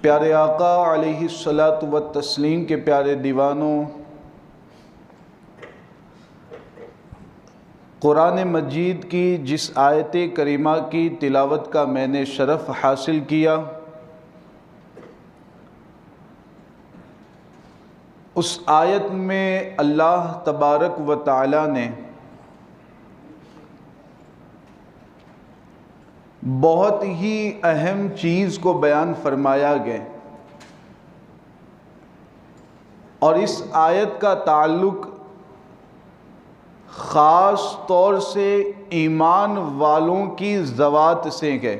پیارے آقا علیہ الصلاۃ والتسلیم کے پیارے دیوانوں، قرآن مجید کی جس آیت کریمہ کی تلاوت کا میں نے شرف حاصل کیا، اس آیت میں اللہ تبارک و تعالی نے بہت ہی اہم چیز کو بیان فرمایا گیا، اور اس آیت کا تعلق خاص طور سے ایمان والوں کی ذوات سے ہے۔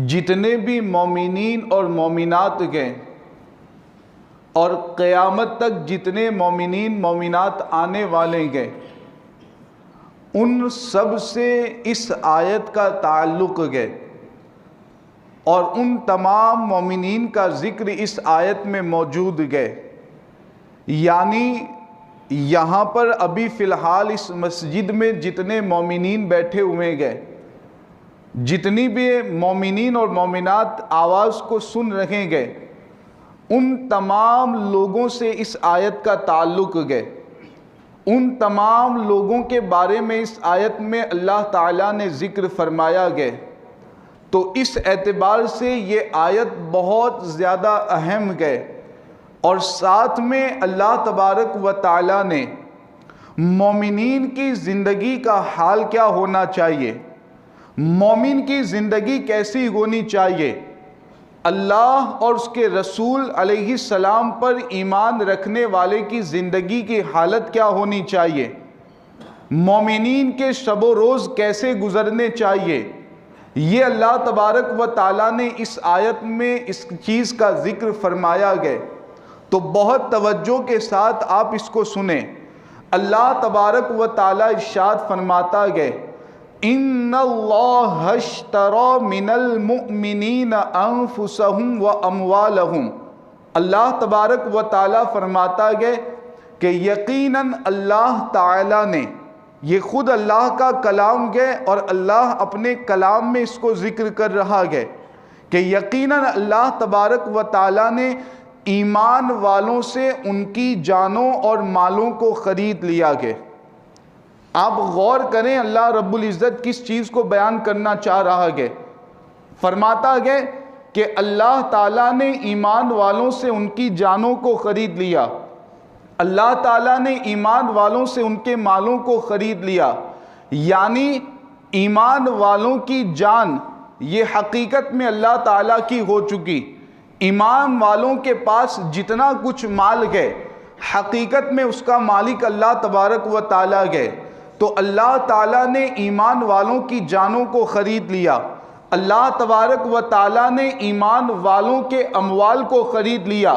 جتنے بھی مومنین اور مومنات ہیں اور قیامت تک جتنے مومنین مومنات آنے والے ہیں، ان سب سے اس آیت کا تعلق ہے، اور ان تمام مومنین کا ذکر اس آیت میں موجود ہے۔ یعنی یہاں پر ابھی فی الحال اس مسجد میں جتنے مومنین بیٹھے ہوئے ہیں، جتنی بھی مومنین اور مومنات آواز کو سن رہے ہیں، ان تمام لوگوں سے اس آیت کا تعلق ہے۔ ان تمام لوگوں کے بارے میں اس آیت میں اللہ تعالیٰ نے ذکر فرمایا ہے، تو اس اعتبار سے یہ آیت بہت زیادہ اہم ہے۔ اور ساتھ میں اللہ تبارک و تعالیٰ نے مومنین کی زندگی کا حال کیا ہونا چاہیے، مومن کی زندگی کیسی ہونی چاہیے، اللہ اور اس کے رسول علیہ السلام پر ایمان رکھنے والے کی زندگی کی حالت کیا ہونی چاہیے، مومنین کے شب و روز کیسے گزرنے چاہیے، یہ اللہ تبارک و تعالیٰ نے اس آیت میں اس چیز کا ذکر فرمایا گیا۔ تو بہت توجہ کے ساتھ آپ اس کو سنیں۔ اللہ تبارک و تعالیٰ ارشاد فرماتا ہے، ان اللہ اشتری من المؤمنین انفسهم واموالهم۔ اللہ تبارک و تعالیٰ فرماتا ہے کہ یقیناً اللہ تعالیٰ نے، یہ خود اللہ کا کلام ہے اور اللہ اپنے کلام میں اس کو ذکر کر رہا ہے کہ یقیناً اللہ تبارک و تعالیٰ نے ایمان والوں سے ان کی جانوں اور مالوں کو خرید لیا ہے۔ آپ غور کریں اللہ رب العزت کس چیز کو بیان کرنا چاہ رہا ہے۔ فرماتا ہے کہ اللہ تعالیٰ نے ایمان والوں سے ان کی جانوں کو خرید لیا، اللہ تعالیٰ نے ایمان والوں سے ان کے مالوں کو خرید لیا۔ یعنی ایمان والوں کی جان یہ حقیقت میں اللہ تعالیٰ کی ہو چکی۔ ایمان والوں کے پاس جتنا کچھ مال ہے، حقیقت میں اس کا مالک اللہ تبارک و تعالیٰ ہے۔ تو اللہ تعالیٰ نے ایمان والوں کی جانوں کو خرید لیا، اللہ تبارک و تعالیٰ نے ایمان والوں کے اموال کو خرید لیا۔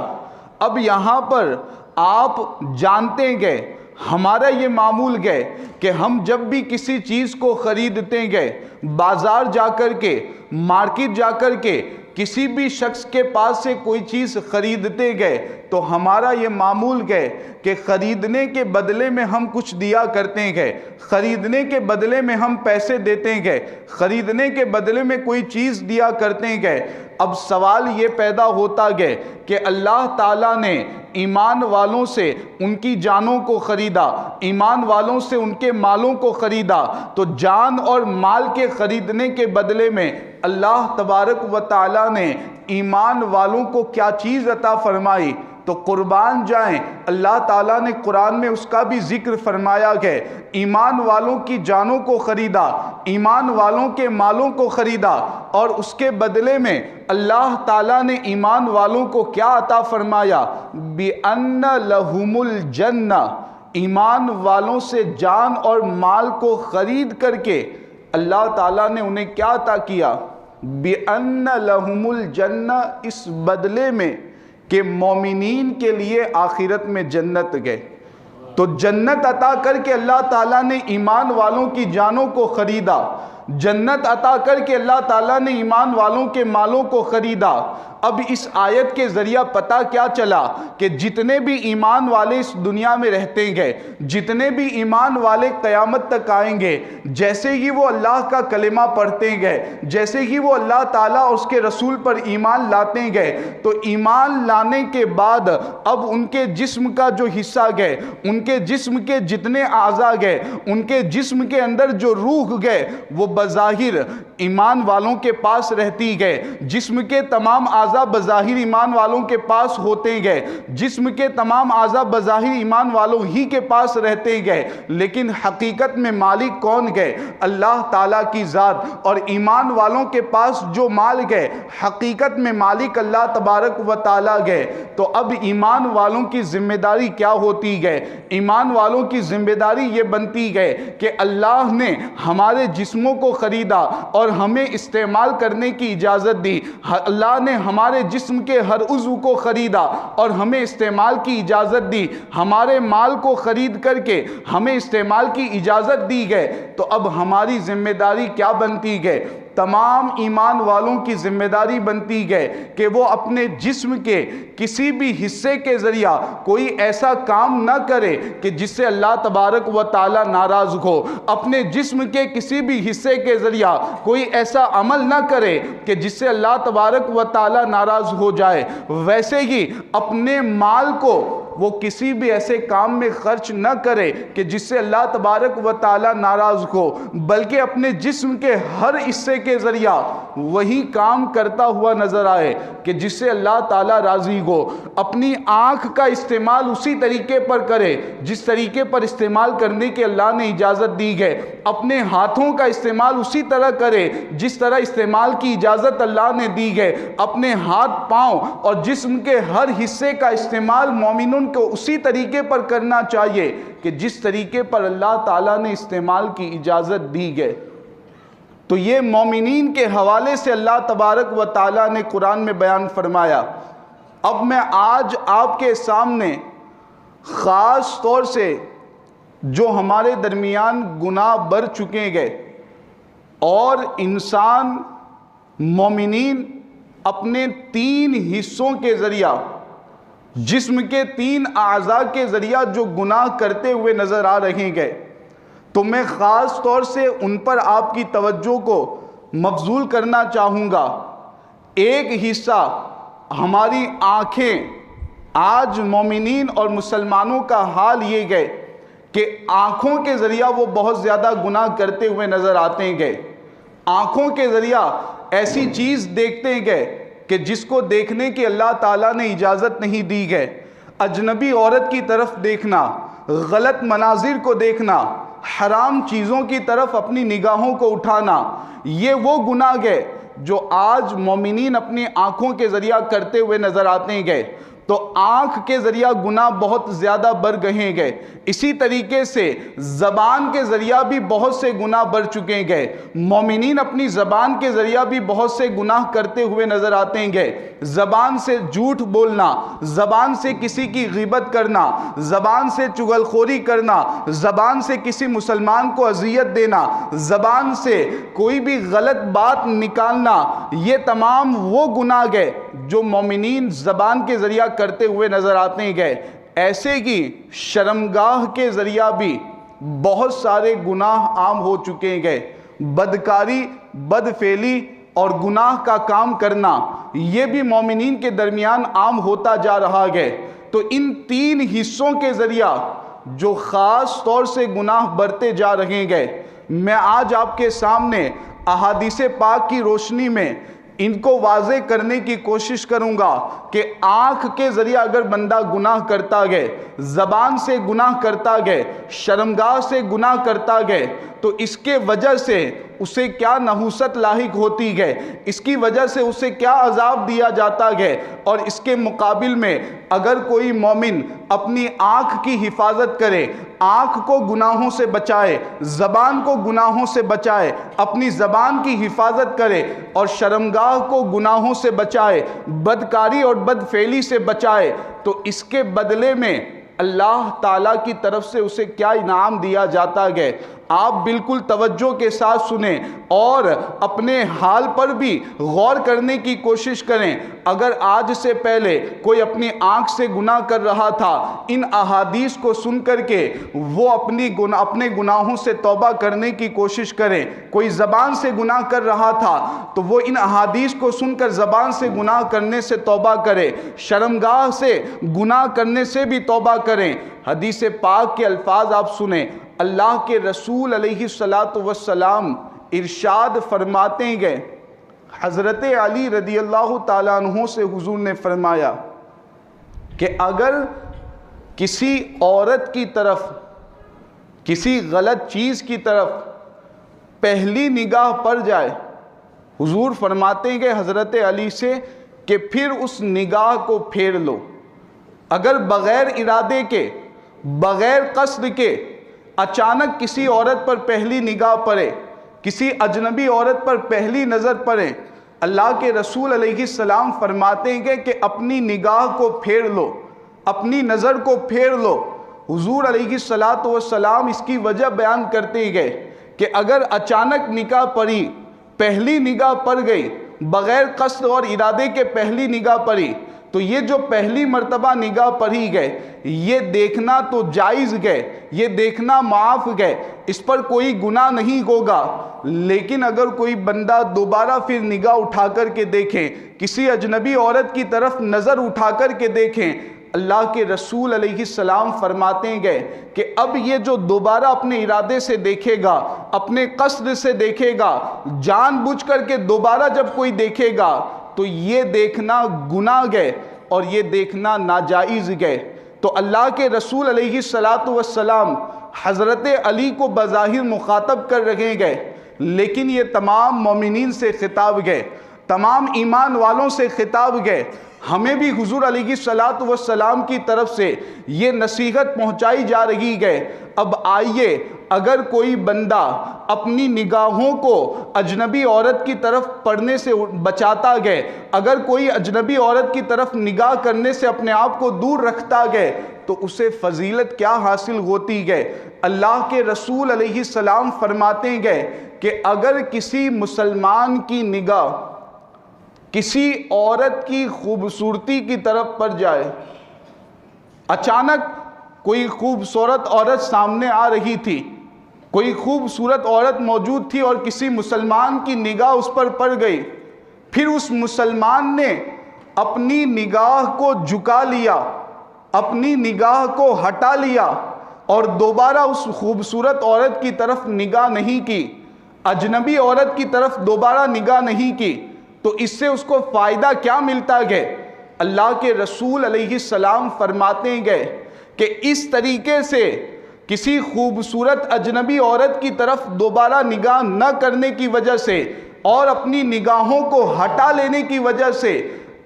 اب یہاں پر آپ جانتے ہیں، ہمارا یہ معمول ہے کہ ہم جب بھی کسی چیز کو خریدتے ہیں، بازار جا کر کے، مارکیٹ جا کر کے کسی بھی شخص کے پاس سے کوئی چیز خریدتے گئے، تو ہمارا یہ معمول ہے کہ خریدنے کے بدلے میں ہم کچھ دیا کرتے ہیں، خریدنے کے بدلے میں ہم پیسے دیتے ہیں، خریدنے کے بدلے میں کوئی چیز دیا کرتے ہیں۔ اب سوال یہ پیدا ہوتا ہے کہ اللہ تعالیٰ نے ایمان والوں سے ان کی جانوں کو خریدا، ایمان والوں سے ان کے مالوں کو خریدا، تو جان اور مال کے خریدنے کے بدلے میں اللہ تبارک و تعالیٰ نے ایمان والوں کو کیا چیز عطا فرمائی؟ تو قربان جائیں، اللہ تعالیٰ نے قرآن میں اس کا بھی ذکر فرمایا ہے۔ ایمان والوں کی جانوں کو خریدا، ایمان والوں کے مالوں کو خریدا، اور اس کے بدلے میں اللہ تعالیٰ نے ایمان والوں کو کیا عطا فرمایا؟ بِأَنَّ لَهُمُ الْجَنَّةَ۔ ایمان والوں سے جان اور مال کو خرید کر کے اللہ تعالیٰ نے انہیں کیا عطا کیا؟ بِأَنَّ لَهُمُ الْجَنَّةَ، اس بدلے میں کہ مومنین کے لیے آخرت میں جنت گئے۔ تو جنت عطا کر کے اللہ تعالیٰ نے ایمان والوں کی جانوں کو خریدا، جنت عطا کر کے اللہ تعالیٰ نے ایمان والوں کے مالوں کو خریدا۔ اب اس آیت کے ذریعہ پتہ کیا چلا کہ جتنے بھی ایمان والے اس دنیا میں رہتے گئے، جتنے بھی ایمان والے قیامت تک آئیں گے، جیسے ہی وہ اللہ کا کلمہ پڑھتے گئے، جیسے ہی وہ اللہ تعالیٰ اور اس کے رسول پر ایمان لاتے گئے، تو ایمان لانے کے بعد اب ان کے جسم کا جو حصہ گئے، ان کے جسم کے جتنے اعضاء گئے، ان کے جسم کے اندر جو روح گئے، وہ بظاہر ایمان والوں کے پاس رہتی گئے، جسم کے تمام اعضاء بظاہر ایمان والوں کے پاس ہوتے گئے، جسم کے تمام اعضاء بظاہر ایمان والوں ہی کے پاس رہتے گئے، لیکن حقیقت میں مالک کون گئے؟ اللہ تعالیٰ کی ذات۔ اور ایمان والوں کے پاس جو مال گئے، حقیقت میں مالک اللہ تبارک و تعالیٰ گئے۔ تو اب ایمان والوں کی ذمہ داری کیا ہوتی گئے؟ ایمان والوں کی ذمہ داری یہ بنتی گئے کہ اللہ نے ہمارے جسموں کو خریدا اور ہمیں استعمال کرنے کی اجازت دی، اللہ نے ہمارے جسم کے ہر عضو کو خریدا اور ہمیں استعمال کی اجازت دی، ہمارے مال کو خرید کر کے ہمیں استعمال کی اجازت دی گئے۔ تو اب ہماری ذمہ داری کیا بنتی گئے؟ تمام ایمان والوں کی ذمہ داری بنتی گئے کہ وہ اپنے جسم کے کسی بھی حصے کے ذریعہ کوئی ایسا کام نہ کرے کہ جس سے اللہ تبارک و تعالی ناراض ہو، اپنے جسم کے کسی بھی حصے کے ذریعہ کوئی ایسا عمل نہ کرے کہ جس سے اللہ تبارک و تعالی ناراض ہو جائے۔ ویسے ہی اپنے مال کو وہ کسی بھی ایسے کام میں خرچ نہ کرے کہ جس سے اللہ تبارک و تعالی ناراض ہو، بلکہ اپنے جسم کے ہر حصے کے ذریعہ وہی کام کرتا ہوا نظر آئے کہ جس سے اللہ تعالی راضی ہو۔ اپنی آنکھ کا استعمال اسی طریقے پر کرے جس طریقے پر استعمال کرنے کے اللہ نے اجازت دی ہے، اپنے ہاتھوں کا استعمال اسی طرح کرے جس طرح استعمال کی اجازت اللہ نے دی ہے، اپنے ہاتھ پاؤں اور جسم کے ہر حصے کا استعمال مومنون کو اسی طریقے پر کرنا چاہیے کہ جس طریقے پر اللہ تعالیٰ نے استعمال کی اجازت دی ہے۔ تو یہ مومنین کے حوالے سے اللہ تبارک و تعالیٰ نے قرآن میں بیان فرمایا۔ اب میں آج آپ کے سامنے خاص طور سے جو ہمارے درمیان گناہ بڑھ چکے گئے اور انسان مومنین اپنے 3 حصوں کے ذریعہ، جسم کے 3 اعضاء کے ذریعہ جو گناہ کرتے ہوئے نظر آ رہے گئے، تو میں خاص طور سے ان پر آپ کی توجہ کو مبذول کرنا چاہوں گا۔ ایک حصہ ہماری آنکھیں، آج مومنین اور مسلمانوں کا حال یہ گئے کہ آنکھوں کے ذریعہ وہ بہت زیادہ گناہ کرتے ہوئے نظر آتے گئے، آنکھوں کے ذریعہ ایسی چیز دیکھتے گئے کہ جس کو دیکھنے کی اللہ تعالیٰ نے اجازت نہیں دی گئے، اجنبی عورت کی طرف دیکھنا، غلط مناظر کو دیکھنا، حرام چیزوں کی طرف اپنی نگاہوں کو اٹھانا، یہ وہ گناہ گئے جو آج مومنین اپنی آنکھوں کے ذریعہ کرتے ہوئے نظر آتے گئے۔ تو آنکھ کے ذریعہ گناہ بہت زیادہ بڑھ گئے۔ اسی طریقے سے زبان کے ذریعہ بھی بہت سے گناہ بڑھ چکے گئے، مومنین اپنی زبان کے ذریعہ بھی بہت سے گناہ کرتے ہوئے نظر آتے گئے۔ زبان سے جھوٹ بولنا، زبان سے کسی کی غیبت کرنا، زبان سے چغلخوری کرنا، زبان سے کسی مسلمان کو اذیت دینا، زبان سے کوئی بھی غلط بات نکالنا، یہ تمام وہ گناہ گئے جو مومنین زبان کے ذریعہ کرتے ہوئے نظر آتے گئے۔ ایسے ہی شرمگاہ کے ذریعہ بھی بہت سارے گناہ عام ہو چکے گئے، بدکاری، بدفعلی اور گناہ کا کام کرنا، یہ بھی مومنین کے درمیان عام ہوتا جا رہا ہے۔ تو ان 3 حصوں کے ذریعہ جو خاص طور سے گناہ بڑھتے جا رہے ہیں، میں آج آپ کے سامنے احادیث پاک کی روشنی میں ان کو واضح کرنے کی کوشش کروں گا کہ آنکھ کے ذریعہ اگر بندہ گناہ کرتا گئے، زبان سے گناہ کرتا گئے، شرمگاہ سے گناہ کرتا گئے، تو اس کے وجہ سے اسے کیا نحوست لاحق ہوتی ہے، اس کی وجہ سے اسے کیا عذاب دیا جاتا ہے۔ اور اس کے مقابل میں اگر کوئی مومن اپنی آنکھ کی حفاظت کرے، آنکھ کو گناہوں سے بچائے، زبان کو گناہوں سے بچائے، اپنی زبان کی حفاظت کرے اور شرمگاہ کو گناہوں سے بچائے، بدکاری اور بدفعلی سے بچائے، تو اس کے بدلے میں اللہ تعالیٰ کی طرف سے اسے کیا انعام دیا جاتا ہے۔ آپ بالکل توجہ کے ساتھ سنیں اور اپنے حال پر بھی غور کرنے کی کوشش کریں۔ اگر آج سے پہلے کوئی اپنی آنکھ سے گناہ کر رہا تھا، ان احادیث کو سن کر کے وہ اپنے گناہوں سے توبہ کرنے کی کوشش کریں۔ کوئی زبان سے گناہ کر رہا تھا تو وہ ان احادیث کو سن کر زبان سے گناہ کرنے سے توبہ کرے، شرمگاہ سے گناہ کرنے سے بھی توبہ کریں۔ حدیث پاک کے الفاظ آپ سنیں، اللہ کے رسول علیہ السلام ارشاد فرماتے گئے، حضرت علی رضی اللہ تعالیٰ عنہ سے حضور نے فرمایا کہ اگر کسی عورت کی طرف کسی غلط چیز کی طرف پہلی نگاہ پڑ جائے، حضور فرماتے ہیں کہ حضرت علی سے کہ پھر اس نگاہ کو پھیر لو۔ اگر بغیر ارادے کے، بغیر قصد کے اچانک کسی عورت پر پہلی نگاہ پڑے، کسی اجنبی عورت پر پہلی نظر پڑے، اللہ کے رسول علیہ السلام فرماتے ہیں کہ اپنی نگاہ کو پھیر لو، اپنی نظر کو پھیر لو۔ حضور علیہ السلام اس کی وجہ بیان کرتے گئے کہ اگر اچانک نگاہ پڑی، پہلی نگاہ پڑ گئی، بغیر قصد اور ارادے کے پہلی نگاہ پڑی، تو یہ جو پہلی مرتبہ نگاہ پڑھی گئے، یہ دیکھنا تو جائز گئے، یہ دیکھنا معاف گئے، اس پر کوئی گناہ نہیں ہوگا۔ لیکن اگر کوئی بندہ دوبارہ پھر نگاہ اٹھا کر کے دیکھیں، کسی اجنبی عورت کی طرف نظر اٹھا کر کے دیکھیں، اللہ کے رسول علیہ السلام فرماتے گئے کہ اب یہ جو دوبارہ اپنے ارادے سے دیکھے گا، اپنے قصد سے دیکھے گا، جان بوجھ کر کے دوبارہ جب کوئی دیکھے گا تو یہ دیکھنا گناہ گئے اور یہ دیکھنا ناجائز گئے۔ تو اللہ کے رسول علیہ السلام حضرت علی کو بظاہر مخاطب کر رہے گئے، لیکن یہ تمام مومنین سے خطاب گئے، تمام ایمان والوں سے خطاب گئے۔ ہمیں بھی حضور علیہ السلام کی طرف سے یہ نصیحت پہنچائی جا رہی ہے۔ اب آئیے، اگر کوئی بندہ اپنی نگاہوں کو اجنبی عورت کی طرف پڑنے سے بچاتا گئے، اگر کوئی اجنبی عورت کی طرف نگاہ کرنے سے اپنے آپ کو دور رکھتا گئے، تو اسے فضیلت کیا حاصل ہوتی ہے؟ اللہ کے رسول علیہ السلام فرماتے گئے کہ اگر کسی مسلمان کی نگاہ کسی عورت کی خوبصورتی کی طرف پڑ جائے، اچانک کوئی خوبصورت عورت سامنے آ رہی تھی، کوئی خوبصورت عورت موجود تھی اور کسی مسلمان کی نگاہ اس پر پڑ گئی، پھر اس مسلمان نے اپنی نگاہ کو جھکا لیا، اپنی نگاہ کو ہٹا لیا اور دوبارہ اس خوبصورت عورت کی طرف نگاہ نہیں کی، اجنبی عورت کی طرف دوبارہ نگاہ نہیں کی، تو اس سے اس کو فائدہ کیا ملتا ہے؟ اللہ کے رسول علیہ السلام فرماتے گئے کہ اس طریقے سے کسی خوبصورت اجنبی عورت کی طرف دوبارہ نگاہ نہ کرنے کی وجہ سے اور اپنی نگاہوں کو ہٹا لینے کی وجہ سے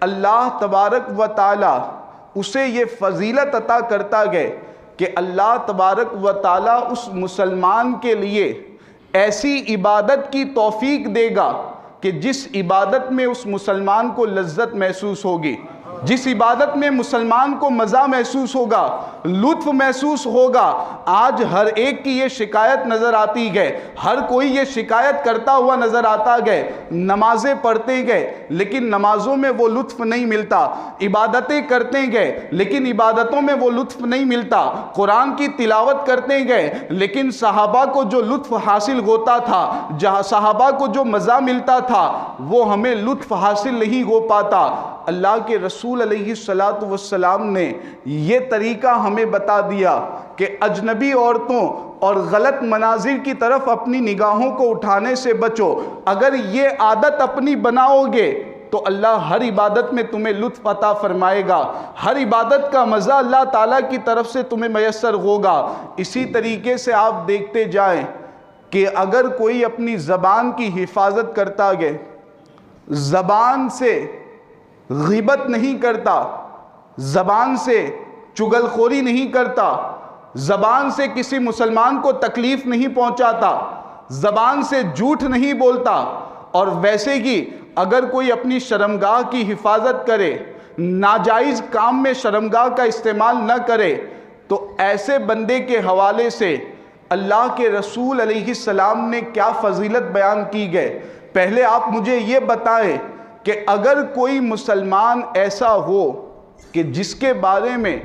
اللہ تبارک و تعالی اسے یہ فضیلت عطا کرتا ہے کہ اللہ تبارک و تعالی اس مسلمان کے لیے ایسی عبادت کی توفیق دے گا کہ جس عبادت میں اس مسلمان کو لذت محسوس ہوگی، جس عبادت میں مسلمان کو مزہ محسوس ہوگا، لطف محسوس ہوگا۔ آج ہر ایک کی یہ شکایت نظر آتی ہے، ہر کوئی یہ شکایت کرتا ہوا نظر آتا ہے، نمازیں پڑھتے گئے لیکن نمازوں میں وہ لطف نہیں ملتا، عبادتیں کرتے گئے لیکن عبادتوں میں وہ لطف نہیں ملتا، قرآن کی تلاوت کرتے گئے لیکن صحابہ کو جو لطف حاصل ہوتا تھا، جہاں صحابہ کو جو مزہ ملتا تھا، وہ ہمیں لطف حاصل نہیں ہو پاتا۔ اللہ کے رسول علیہ السلام نے یہ طریقہ ہمیں بتا دیا کہ اجنبی عورتوں اور غلط مناظر کی طرف اپنی نگاہوں کو اٹھانے سے بچو۔ اگر یہ عادت اپنی بناؤ گے تو اللہ ہر عبادت میں تمہیں لطف عطا فرمائے گا، ہر عبادت کا مزہ اللہ تعالیٰ کی طرف سے تمہیں میسر ہوگا۔ اسی طریقے سے آپ دیکھتے جائیں کہ اگر کوئی اپنی زبان کی حفاظت کرتا گئے، زبان سے غیبت نہیں کرتا، زبان سے چغل خوری نہیں کرتا، زبان سے کسی مسلمان کو تکلیف نہیں پہنچاتا، زبان سے جھوٹ نہیں بولتا، اور ویسے ہی اگر کوئی اپنی شرمگاہ کی حفاظت کرے، ناجائز کام میں شرمگاہ کا استعمال نہ کرے، تو ایسے بندے کے حوالے سے اللہ کے رسول علیہ السلام نے کیا فضیلت بیان کی گئے۔ پہلے آپ مجھے یہ بتائیں کہ اگر کوئی مسلمان ایسا ہو کہ جس کے بارے میں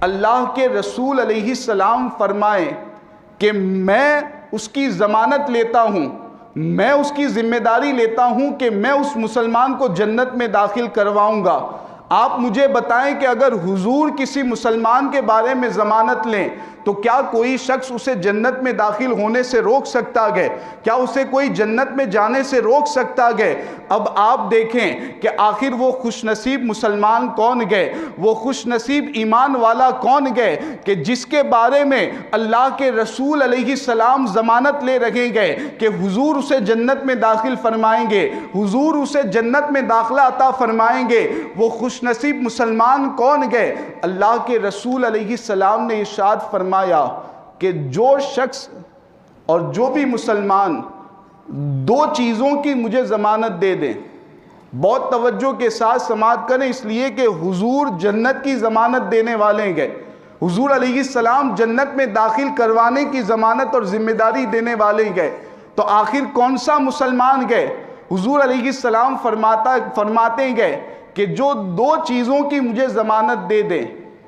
اللہ کے رسول علیہ السلام فرمائیں کہ میں اس کی ضمانت لیتا ہوں، میں اس کی ذمہ داری لیتا ہوں کہ میں اس مسلمان کو جنت میں داخل کرواؤں گا، آپ مجھے بتائیں کہ اگر حضور کسی مسلمان کے بارے میں ضمانت لیں تو کیا کوئی شخص اسے جنت میں داخل ہونے سے روک سکتا ہے؟ کیا اسے کوئی جنت میں جانے سے روک سکتا ہے؟ اب آپ دیکھیں کہ آخر وہ خوش نصیب مسلمان کون گئے، وہ خوش نصیب ایمان والا کون گئے کہ جس کے بارے میں اللہ کے رسول علیہ السلام ضمانت لے رہے گئے کہ حضور اسے جنت میں داخل فرمائیں گے، حضور اسے جنت میں داخلہ عطا فرمائیں گے۔ وہ خوش نصیب مسلمان کون گئے؟ اللہ کے رسول علیہ السلام نے ارشاد فرمایا کہ جو شخص اور جو بھی مسلمان دو چیزوں کی مجھے ضمانت دے دیں، بہت توجہ کے ساتھ سماعت کریں، اس لیے کہ حضور جنت کی ضمانت دینے والے گئے، حضور علیہ السلام جنت میں داخل کروانے کی ضمانت اور ذمہ داری دینے والے گئے، تو آخر کون سا مسلمان گئے؟ حضور علیہ السلام فرماتے گئے کہ جو دو چیزوں کی مجھے ضمانت دے دے،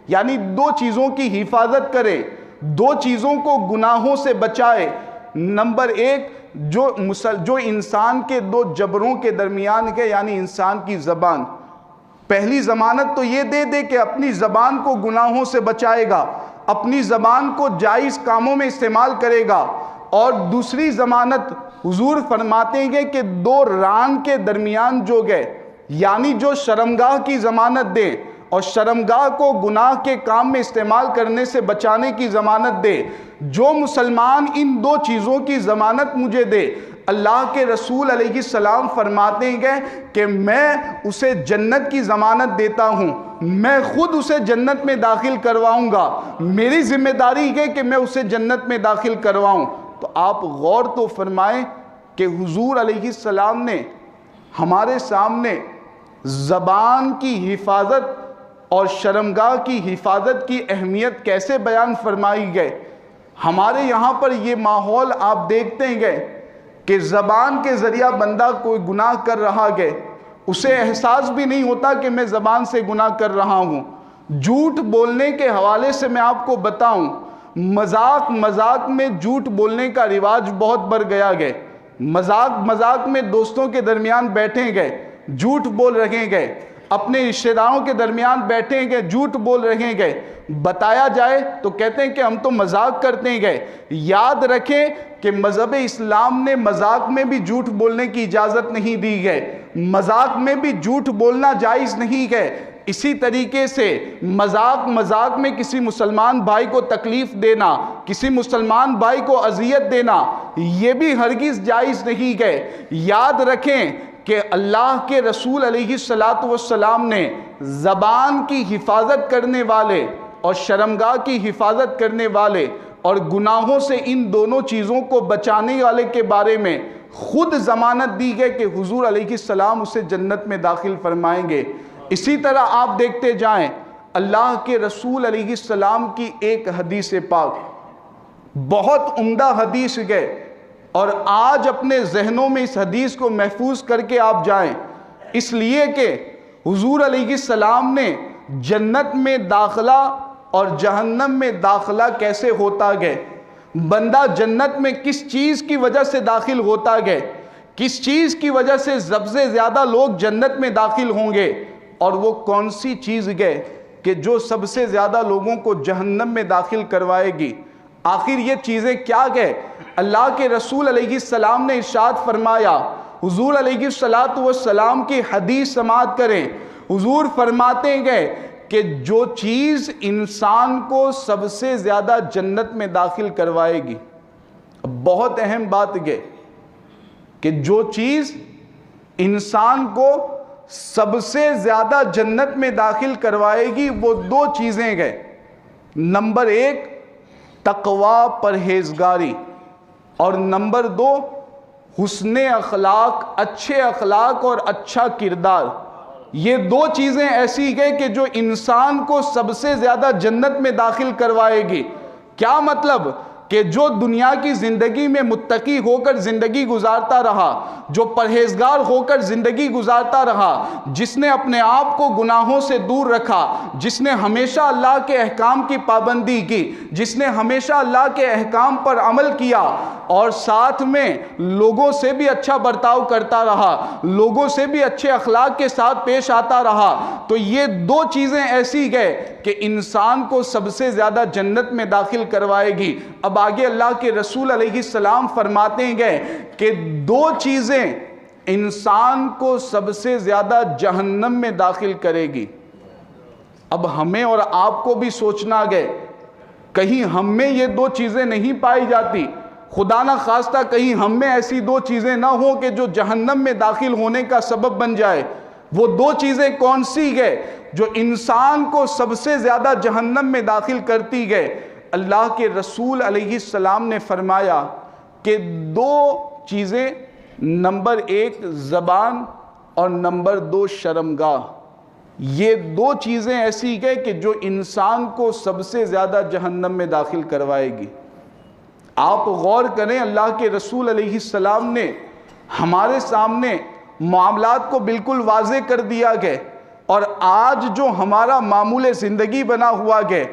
یعنی دو چیزوں کی حفاظت کرے، دو چیزوں کو گناہوں سے بچائے۔ نمبر ایک، جو انسان کے دو جبروں کے درمیان کے، یعنی انسان کی زبان، پہلی ضمانت تو یہ دے دے کہ اپنی زبان کو گناہوں سے بچائے گا، اپنی زبان کو جائز کاموں میں استعمال کرے گا، اور دوسری ضمانت حضور فرماتے ہیں کہ دو ران کے درمیان جو گئے، یعنی جو شرمگاہ کی ضمانت دے اور شرمگاہ کو گناہ کے کام میں استعمال کرنے سے بچانے کی ضمانت دے، جو مسلمان ان دو چیزوں کی ضمانت مجھے دے، اللہ کے رسول علیہ السلام فرماتے ہیں کہ میں اسے جنت کی ضمانت دیتا ہوں، میں خود اسے جنت میں داخل کرواؤں گا، میری ذمہ داری ہے کہ میں اسے جنت میں داخل کرواؤں۔ تو آپ غور تو فرمائیں کہ حضور علیہ السلام نے ہمارے سامنے زبان کی حفاظت اور شرمگاہ کی حفاظت کی اہمیت کیسے بیان فرمائی گئے۔ ہمارے یہاں پر یہ ماحول آپ دیکھتے ہیں کہ زبان کے ذریعہ بندہ کوئی گناہ کر رہا ہے، اسے احساس بھی نہیں ہوتا کہ میں زبان سے گناہ کر رہا ہوں۔ جھوٹ بولنے کے حوالے سے میں آپ کو بتاؤں، مذاق میں جھوٹ بولنے کا رواج بہت بڑھ گیا ہے۔ مذاق میں دوستوں کے درمیان بیٹھیں گے، جھوٹ بول رہے گے، اپنے رشتہ داروں کے درمیان بیٹھیں گے، جھوٹ بول رہے گے، بتایا جائے تو کہتے ہیں کہ ہم تو مذاق کرتے ہیں۔ یاد رکھیں کہ مذہب اسلام نے مذاق میں بھی جھوٹ بولنے کی اجازت نہیں دی ہے، مذاق میں بھی جھوٹ بولنا جائز نہیں ہے۔ اسی طریقے سے مذاق میں کسی مسلمان بھائی کو تکلیف دینا، کسی مسلمان بھائی کو اذیت دینا، یہ بھی ہرگز جائز نہیں ہے۔ یاد رکھیں کہ اللہ کے رسول علیہ السلام نے زبان کی حفاظت کرنے والے اور شرمگاہ کی حفاظت کرنے والے اور گناہوں سے ان دونوں چیزوں کو بچانے والے کے بارے میں خود ضمانت دی ہے کہ حضور علیہ السلام اسے جنت میں داخل فرمائیں گے۔ اسی طرح آپ دیکھتے جائیں اللہ کے رسول علیہ السلام کی ایک حدیث پاک، بہت عمدہ حدیث ہے، اور آج اپنے ذہنوں میں اس حدیث کو محفوظ کر کے آپ جائیں، اس لیے کہ حضور علیہ السلام نے جنت میں داخلہ اور جہنم میں داخلہ کیسے ہوتا ہے، بندہ جنت میں کس چیز کی وجہ سے داخل ہوتا ہے، کس چیز کی وجہ سے سب سے زیادہ لوگ جنت میں داخل ہوں گے، اور وہ کون سی چیز ہے کہ جو سب سے زیادہ لوگوں کو جہنم میں داخل کروائے گی۔ آخر یہ چیزیں کیا گئے؟ اللہ کے رسول علیہ السلام نے ارشاد فرمایا، حضور علیہ السلام کی حدیث سماعت کریں، حضور فرماتے گئے کہ جو چیز انسان کو سب سے زیادہ جنت میں داخل کروائے گی، بہت اہم بات یہ کہ جو چیز انسان کو سب سے زیادہ جنت میں داخل کروائے گی وہ دو چیزیں گئے۔ نمبر ایک تقوی پرہیزگاری، اور نمبر دو حسن اخلاق، اچھے اخلاق اور اچھا کردار۔ یہ دو چیزیں ایسی ہیں کہ جو انسان کو سب سے زیادہ جنت میں داخل کروائے گی۔ کیا مطلب؟ کہ جو دنیا کی زندگی میں متقی ہو کر زندگی گزارتا رہا، جو پرہیزگار ہو کر زندگی گزارتا رہا، جس نے اپنے آپ کو گناہوں سے دور رکھا، جس نے ہمیشہ اللہ کے احکام کی پابندی کی، جس نے ہمیشہ اللہ کے احکام پر عمل کیا اور ساتھ میں لوگوں سے بھی اچھا برتاؤ کرتا رہا، لوگوں سے بھی اچھے اخلاق کے ساتھ پیش آتا رہا، تو یہ دو چیزیں ایسی گئے کہ انسان کو سب سے زیادہ جنت میں داخل کروائے گی۔ اب آگے اللہ کے رسول علیہ السلام فرماتے گئے کہ دو چیزیں انسان کو سب سے زیادہ جہنم میں داخل کرے گی۔ اب ہمیں اور آپ کو بھی سوچنا گئے، کہیں ہم میں یہ دو چیزیں نہیں پائی جاتی، خدا نہ خواستہ کہیں ہم میں ایسی دو چیزیں نہ ہوں کہ جو جہنم میں داخل ہونے کا سبب بن جائے۔ وہ دو چیزیں کون سی گئے جو انسان کو سب سے زیادہ جہنم میں داخل کرتی گئے؟ اللہ کے رسول علیہ السلام نے فرمایا کہ دو چیزیں، نمبر 1 زبان اور نمبر 2 شرمگاہ، یہ دو چیزیں ایسی گئے کہ جو انسان کو سب سے زیادہ جہنم میں داخل کروائے گی۔ آپ غور کریں، اللہ کے رسول علیہ السلام نے ہمارے سامنے معاملات کو بالکل واضح کر دیا گئے، اور آج جو ہمارا معمول زندگی بنا ہوا گئے،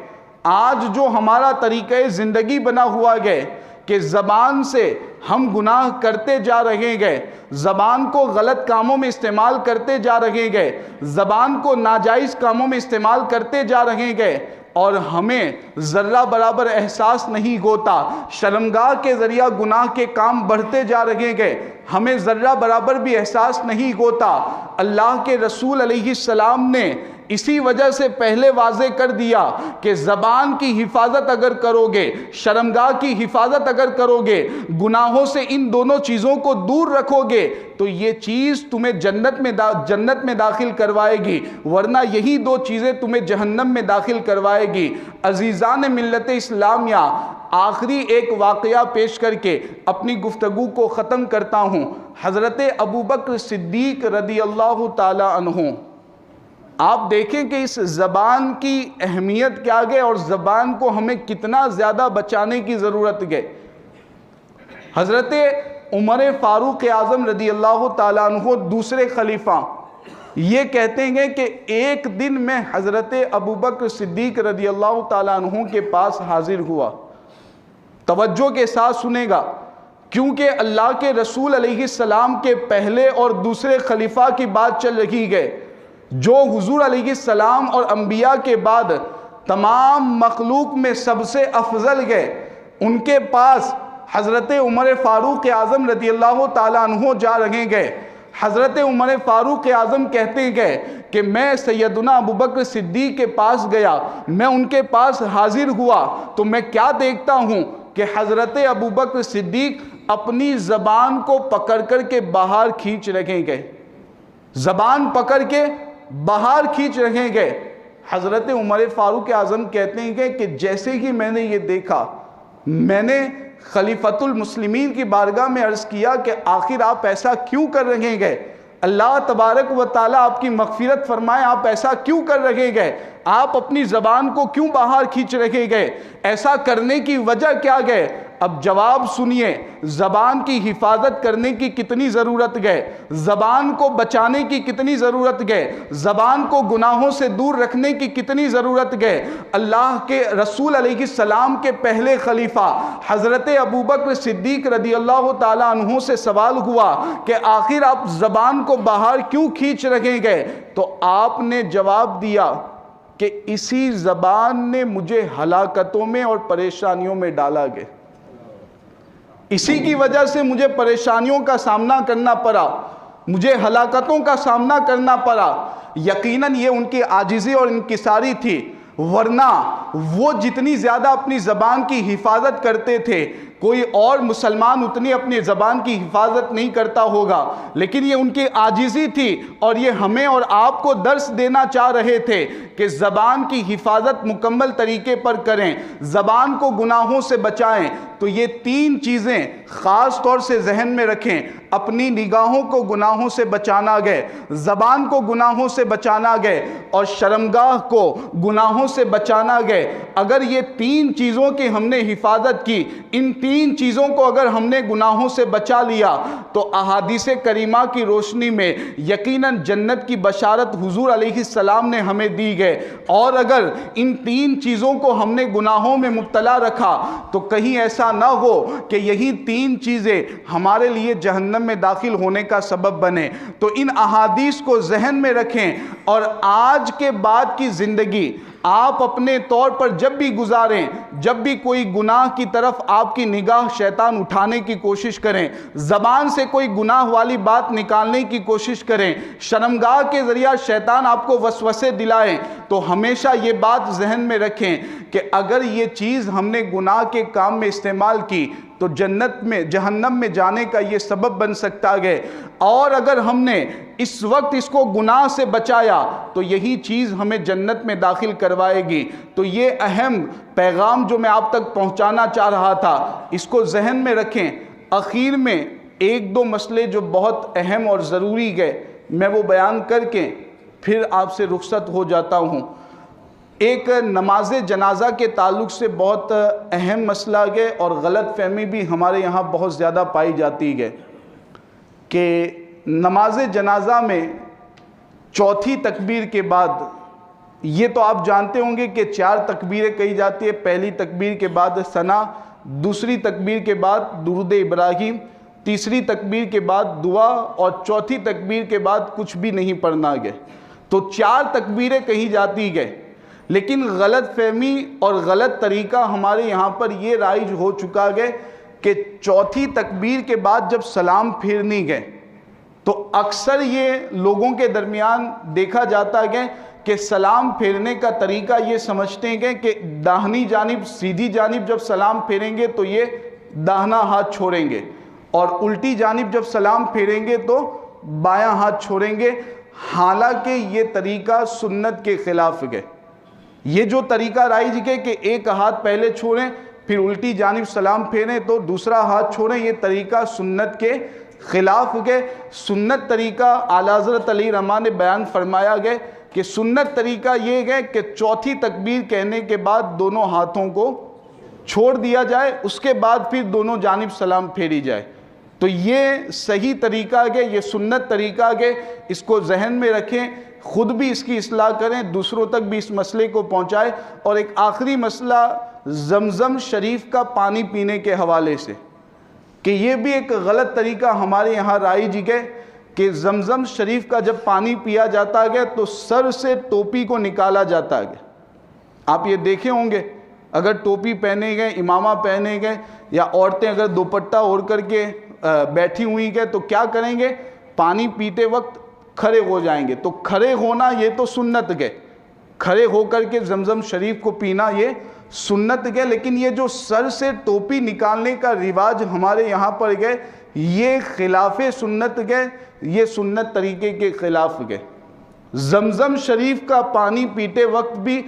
آج جو ہمارا طریقہ زندگی بنا ہوا گئے کہ زبان سے ہم گناہ کرتے جا رہے گئے، زبان کو غلط کاموں میں استعمال کرتے جا رہے گئے، زبان کو ناجائز کاموں میں استعمال کرتے جا رہے گئے، اور ہمیں ذرہ برابر احساس نہیں ہوتا، شرمگاہ کے ذریعہ گناہ کے کام بڑھتے جا رہے گئے، ہمیں ذرہ برابر بھی احساس نہیں ہوتا۔ اللہ کے رسول علیہ السلام نے اسی وجہ سے پہلے واضح کر دیا کہ زبان کی حفاظت اگر کرو گے، شرمگاہ کی حفاظت اگر کرو گے، گناہوں سے ان دونوں چیزوں کو دور رکھو گے تو یہ چیز تمہیں جنت میں داخل کروائے گی، ورنہ یہی دو چیزیں تمہیں جہنم میں داخل کروائے گی۔ عزیزان ملت اسلامیہ، آخری ایک واقعہ پیش کر کے اپنی گفتگو کو ختم کرتا ہوں۔ حضرت ابوبکر صدیق رضی اللہ تعالی عنہ، آپ دیکھیں کہ اس زبان کی اہمیت کیا گئے اور زبان کو ہمیں کتنا زیادہ بچانے کی ضرورت گئے۔ حضرت عمر فاروق اعظم رضی اللہ تعالیٰ عنہ دوسرے خلیفہ، یہ کہتے ہیں کہ ایک دن میں حضرت ابوبکر صدیق رضی اللہ تعالیٰ عنہ کے پاس حاضر ہوا۔ توجہ کے ساتھ سنے گا، کیونکہ اللہ کے رسول علیہ السلام کے پہلے اور دوسرے خلیفہ کی بات چل رہی ہے، جو حضور علیہ السلام اور انبیاء کے بعد تمام مخلوق میں سب سے افضل گئے، ان کے پاس حضرت عمر فاروق اعظم رضی اللہ تعالیٰ عنہ جا رہے گئے۔ حضرت عمر فاروق اعظم کہتے گئے کہ میں سیدنا ابوبکر صدیق کے پاس گیا، میں ان کے پاس حاضر ہوا تو میں کیا دیکھتا ہوں کہ حضرت ابوبکر صدیق اپنی زبان کو پکڑ کر کے باہر کھینچ رہے گئے، زبان پکڑ کے باہر کھینچ رہے گئے۔ حضرت عمر فاروق اعظم کہتے ہیں کہ جیسے ہی میں نے یہ دیکھا، میں نے خلیفۃ المسلمین کی بارگاہ میں عرض کیا کہ آخر آپ ایسا کیوں کر رہے گئے؟ اللہ تبارک و تعالیٰ آپ کی مغفرت فرمائے، آپ ایسا کیوں کر رہے گئے؟ آپ اپنی زبان کو کیوں باہر کھینچ رہے گئے؟ ایسا کرنے کی وجہ کیا گئے؟ اب جواب سنیے، زبان کی حفاظت کرنے کی کتنی ضرورت گئے، زبان کو بچانے کی کتنی ضرورت گئے، زبان کو گناہوں سے دور رکھنے کی کتنی ضرورت گئے۔ اللہ کے رسول علیہ السلام کے پہلے خلیفہ حضرت ابوبکر صدیق رضی اللہ تعالیٰ عنہ سے سوال ہوا کہ آخر آپ زبان کو باہر کیوں کھینچ رہے گئے؟ تو آپ نے جواب دیا کہ اسی زبان نے مجھے ہلاکتوں میں اور پریشانیوں میں ڈالا گیا، اسی کی وجہ سے مجھے پریشانیوں کا سامنا کرنا پڑا، مجھے ہلاکتوں کا سامنا کرنا پڑا۔ یقیناً یہ ان کی عاجزی اور انکساری تھی، ورنہ وہ جتنی زیادہ اپنی زبان کی حفاظت کرتے تھے، کوئی اور مسلمان اتنی اپنی زبان کی حفاظت نہیں کرتا ہوگا، لیکن یہ ان کی عاجزی تھی، اور یہ ہمیں اور آپ کو درس دینا چاہ رہے تھے کہ زبان کی حفاظت مکمل طریقے پر کریں، زبان کو گناہوں سے بچائیں۔ تو یہ تین چیزیں خاص طور سے ذہن میں رکھیں. اپنی نگاہوں کو گناہوں سے بچانا گئے, زبان کو گناہوں سے بچانا گئے, اور شرمگاہ کو گناہوں سے بچانا گئے. اگر یہ تین چیزوں کی ہم نے حفاظت کی, ان تین چیزوں کو اگر ہم نے گناہوں سے بچا لیا, تو احادیث کریمہ کی روشنی میں یقیناً جنت کی بشارت حضور علیہ السلام نے ہمیں دی گئے. اور اگر ان تین چیزوں کو ہم نے گناہوں میں مبتلا رکھا تو کہیں ایسا نہ ہو کہ یہی تین چیزیں ہمارے لیے جہنم میں داخل ہونے کا سبب بنے. تو ان احادیث کو ذہن میں رکھیں, اور آج کے بعد کی زندگی آپ اپنے طور پر جب بھی گزاریں, جب بھی کوئی گناہ کی طرف آپ کی نگاہ شیطان اٹھانے کی کوشش کریں, زبان سے کوئی گناہ والی بات نکالنے کی کوشش کریں, شرمگاہ کے ذریعہ شیطان آپ کو وسوسے دلائیں, تو ہمیشہ یہ بات ذہن میں رکھیں کہ اگر یہ چیز ہم نے گناہ کے کام میں استعمال کی تو جنت میں جہنم میں جانے کا یہ سبب بن سکتا ہے, اور اگر ہم نے اس وقت اس کو گناہ سے بچایا تو یہی چیز ہمیں جنت میں داخل کروائے گی. تو یہ اہم پیغام جو میں آپ تک پہنچانا چاہ رہا تھا, اس کو ذہن میں رکھیں. اخیر میں ایک دو مسئلے جو بہت اہم اور ضروری ہے, میں وہ بیان کر کے پھر آپ سے رخصت ہو جاتا ہوں. ایک نماز جنازہ کے تعلق سے بہت اہم مسئلہ ہے, اور غلط فہمی بھی ہمارے یہاں بہت زیادہ پائی جاتی ہے کہ نماز جنازہ میں چوتھی تکبیر کے بعد, یہ تو آپ جانتے ہوں گے کہ 4 تکبیریں کہی جاتی ہے. پہلی تکبیر کے بعد ثنا, دوسری تکبیر کے بعد درود ابراہیم, تیسری تکبیر کے بعد دعا, اور چوتھی تکبیر کے بعد کچھ بھی نہیں پڑھنا ہے. تو 4 تکبیریں کہی جاتی ہے. لیکن غلط فہمی اور غلط طریقہ ہمارے یہاں پر یہ رائج ہو چکا ہے کہ چوتھی تکبیر کے بعد جب سلام پھیرنی ہے تو اکثر یہ لوگوں کے درمیان دیکھا جاتا ہے کہ سلام پھیرنے کا طریقہ یہ سمجھتے ہیں کہ داہنی جانب سیدھی جانب جب سلام پھیریں گے تو یہ داہنا ہاتھ چھوڑیں گے, اور الٹی جانب جب سلام پھیریں گے تو بایاں ہاتھ چھوڑیں گے. حالانکہ یہ طریقہ سنت کے خلاف ہے. یہ جو طریقہ رائج ہے کہ ایک ہاتھ پہلے چھوڑیں پھر الٹی جانب سلام پھیریں تو دوسرا ہاتھ چھوڑیں, یہ طریقہ سنت کے خلاف ہے. سنت طریقہ اعلیٰ حضرت علی رحمٰ نے بیان فرمایا گیا کہ سنت طریقہ یہ ہے کہ چوتھی تکبیر کہنے کے بعد دونوں ہاتھوں کو چھوڑ دیا جائے, اس کے بعد پھر دونوں جانب سلام پھیری جائے. تو یہ صحیح طریقہ ہے, یہ سنت طریقہ ہے. اس کو ذہن میں رکھیں, خود بھی اس کی اصلاح کریں, دوسروں تک بھی اس مسئلے کو پہنچائیں. اور ایک آخری مسئلہ زمزم شریف کا پانی پینے کے حوالے سے, کہ یہ بھی ایک غلط طریقہ ہمارے یہاں رائج ہے کہ زمزم شریف کا جب پانی پیا جاتا ہے تو سر سے ٹوپی کو نکالا جاتا ہے. آپ یہ دیکھے ہوں گے, اگر ٹوپی پہنے گئے, امامہ پہنے گئے, یا عورتیں اگر دوپٹہ اوڑھ کر کے بیٹھی ہوئی ہیں تو کیا کریں گے, پانی پیتے وقت کھڑے ہو جائیں گے. تو کھڑے ہونا یہ تو سنت ہے, کھڑے ہو کر کے زمزم شریف کو پینا یہ سنت ہے. لیکن یہ جو سر سے ٹوپی نکالنے کا رواج ہمارے یہاں پر ہے, یہ خلاف سنت ہے, یہ سنت طریقے کے خلاف ہے. زمزم شریف کا پانی پیتے وقت بھی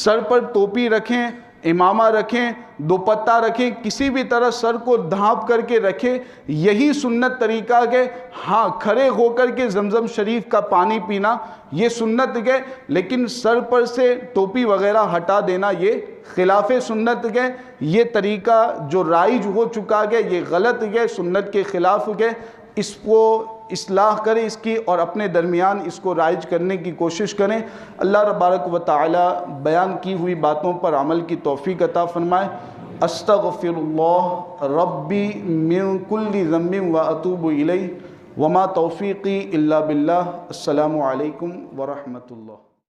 سر پر ٹوپی رکھیں, امامہ رکھیں, دوپٹہ رکھیں, کسی بھی طرح سر کو ڈھانپ کر کے رکھیں, یہی سنت طریقہ ہے. ہاں, کھڑے ہو کر کے زمزم شریف کا پانی پینا یہ سنت ہے, لیکن سر پر سے ٹوپی وغیرہ ہٹا دینا یہ خلاف سنت ہے. یہ طریقہ جو رائج ہو چکا ہے یہ غلط ہے, سنت کے خلاف ہے. اس کو اصلاح کریں اس کی, اور اپنے درمیان اس کو رائج کرنے کی کوشش کریں. اللہ تبارک و تعالی بیان کی ہوئی باتوں پر عمل کی توفیق عطا فرمائے. استغفر اللہ ربی من کل ذنب واتوب الیہ وما توفیقی الا باللہ. السلام علیکم ورحمۃ اللہ.